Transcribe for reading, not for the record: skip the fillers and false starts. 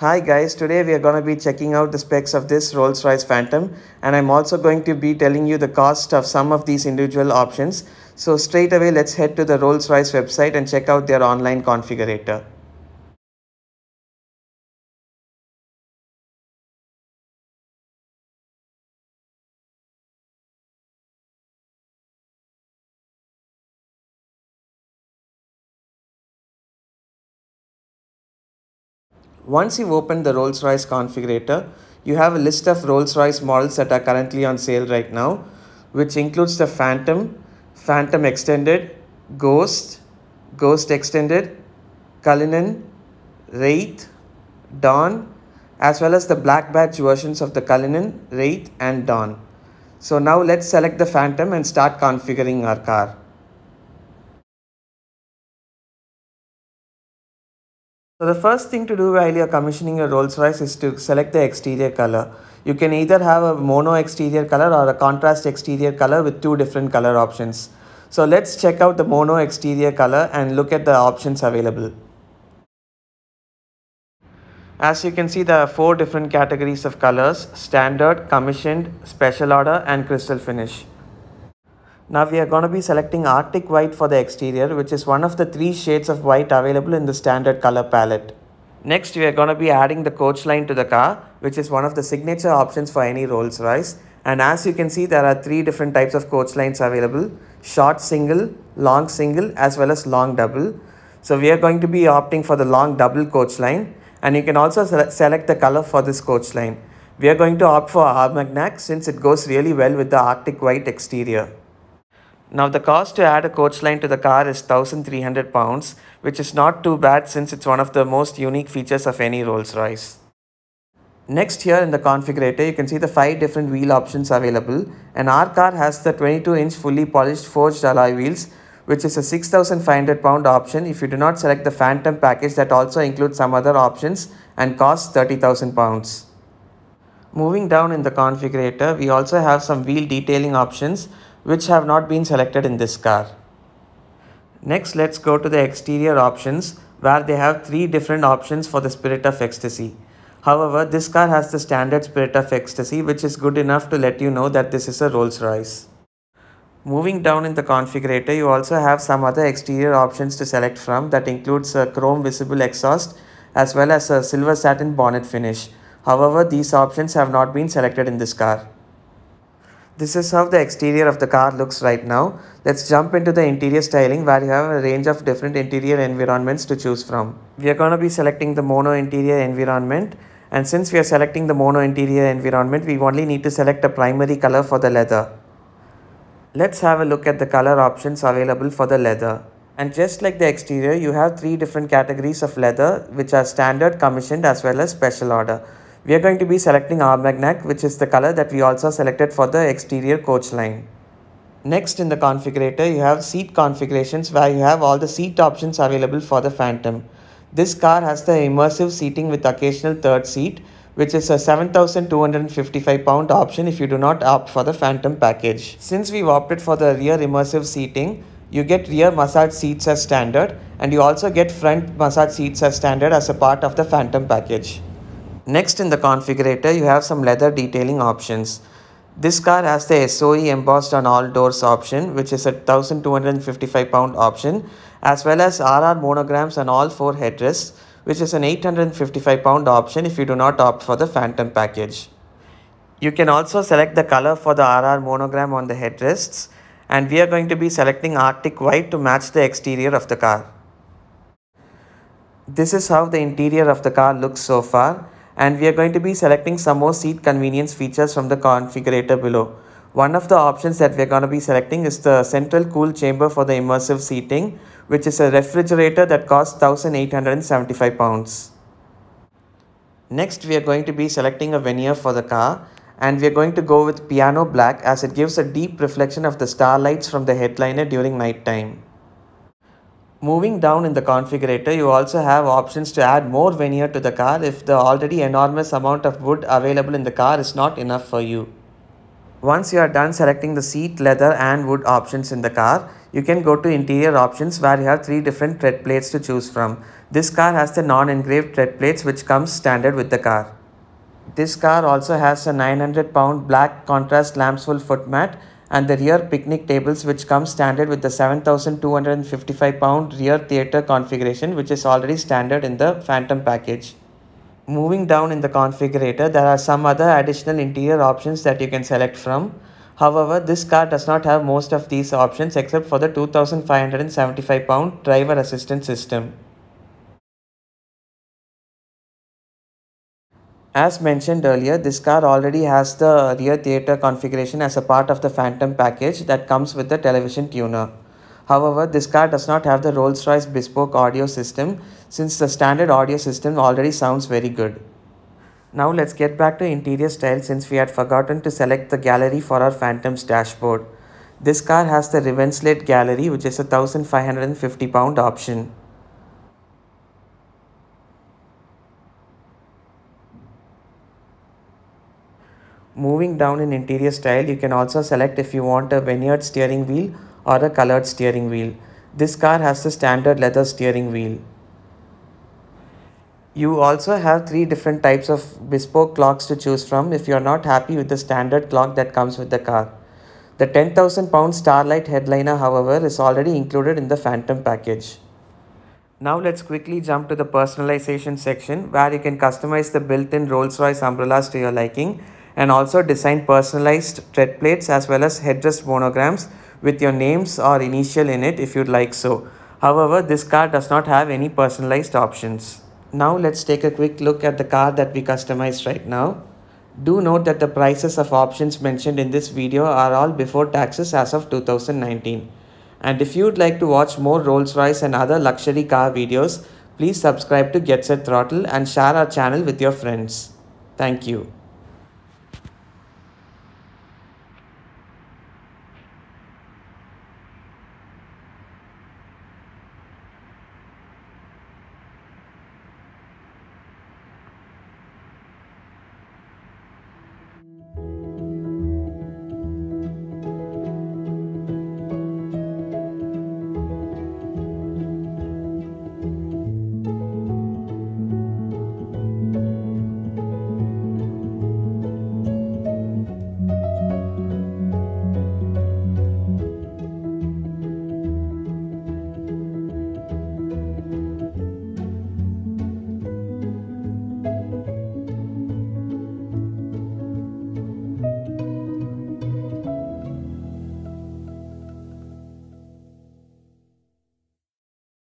Hi guys, today we are going to be checking out the specs of this Rolls-Royce Phantom, and I'm also going to be telling you the cost of some of these individual options. So straight away let's head to the Rolls-Royce website and check out their online configurator. Once you've opened the Rolls-Royce configurator, you have a list of Rolls-Royce models that are currently on sale right now, which includes the Phantom, Phantom Extended, Ghost, Ghost Extended, Cullinan, Wraith, Dawn, as well as the black badge versions of the Cullinan, Wraith and Dawn. So now let's select the Phantom and start configuring our car. So the first thing to do while you're commissioning a Rolls-Royce is to select the exterior color. You can either have a mono exterior color or a contrast exterior color with two different color options. So let's check out the mono exterior color and look at the options available. As you can see, there are 4 different categories of colors: standard, commissioned, special order and crystal finish. Now we are going to be selecting Arctic White for the exterior, which is one of the 3 shades of white available in the standard color palette. Next, we are going to be adding the coach line to the car, which is one of the signature options for any Rolls-Royce. And as you can see, there are 3 different types of coach lines available: short single, long single as well as long double. So we are going to be opting for the long double coach line, and you can also select the color for this coach line. We are going to opt for Armagnac since it goes really well with the Arctic White exterior. Now the cost to add a coach line to the car is £1,300, which is not too bad since it's one of the most unique features of any Rolls-Royce. Next, here in the configurator, you can see the 5 different wheel options available, and our car has the 22-inch fully polished forged alloy wheels, which is a £6,500 option if you do not select the Phantom package that also includes some other options and costs £30,000. Moving down in the configurator, we also have some wheel detailing options which have not been selected in this car. Next, let's go to the exterior options where they have 3 different options for the Spirit of Ecstasy. However, this car has the standard Spirit of Ecstasy, which is good enough to let you know that this is a Rolls-Royce. Moving down in the configurator, you also have some other exterior options to select from that includes a chrome visible exhaust as well as a silver satin bonnet finish. However, these options have not been selected in this car. This is how the exterior of the car looks right now. Let's jump into the interior styling where you have a range of different interior environments to choose from. We are going to be selecting the mono interior environment, and since we are selecting the mono interior environment, we only need to select a primary color for the leather. Let's have a look at the color options available for the leather. And just like the exterior, you have 3 different categories of leather which are standard, commissioned as well as special order. We are going to be selecting Armagnac, which is the color that we also selected for the exterior coach line. Next in the configurator, you have seat configurations where you have all the seat options available for the Phantom. This car has the immersive seating with occasional third seat, which is a £7,255 option if you do not opt for the Phantom package. Since we've opted for the rear immersive seating, you get rear massage seats as standard, and you also get front massage seats as standard as a part of the Phantom package. Next in the configurator, you have some leather detailing options. This car has the SOE embossed on all doors option, which is a £1,255 option, as well as RR monograms on all 4 headrests, which is an £855 option if you do not opt for the Phantom package. You can also select the color for the RR monogram on the headrests, and we are going to be selecting Arctic White to match the exterior of the car. This is how the interior of the car looks so far, and we are going to be selecting some more seat convenience features from the configurator below. One of the options that we are going to be selecting is the central cool chamber for the immersive seating, which is a refrigerator that costs £1,875. Next, we are going to be selecting a veneer for the car, and we are going to go with piano black as it gives a deep reflection of the starlights from the headliner during night time. Moving down in the configurator, you also have options to add more veneer to the car if the already enormous amount of wood available in the car is not enough for you. Once you are done selecting the seat, leather and wood options in the car, You can go to interior options where you have 3 different tread plates to choose from. This car has the non-engraved tread plates which comes standard with the car. This car also has a 900-pound black contrast lamps full foot mat and the rear picnic tables which come standard with the 7,255-pound rear theatre configuration which is already standard in the Phantom package. Moving down in the configurator, there are some other additional interior options that you can select from. However, this car does not have most of these options except for the 2,575-pound driver assistance system. As mentioned earlier, this car already has the rear theatre configuration as a part of the Phantom package that comes with the television tuner. However, this car does not have the Rolls-Royce bespoke audio system since the standard audio system already sounds very good. Now let's get back to interior style since we had forgotten to select the gallery for our Phantom's dashboard. This car has the Revenslet gallery which is a 1,550-pound option. Moving down in interior style, you can also select if you want a veneered steering wheel or a colored steering wheel. This car has the standard leather steering wheel. You also have 3 different types of bespoke clocks to choose from if you are not happy with the standard clock that comes with the car. The 10,000-pound Starlight headliner, however, is already included in the Phantom package. Now let's quickly jump to the personalization section where you can customize the built-in Rolls-Royce umbrellas to your liking and also design personalized tread plates as well as headrest monograms with your names or initial in it if you'd like so. However, this car does not have any personalized options. Now let's take a quick look at the car that we customized right now. Do note that the prices of options mentioned in this video are all before taxes as of 2019. And if you'd like to watch more Rolls-Royce and other luxury car videos, please subscribe to Get Set Throttle and share our channel with your friends. Thank you.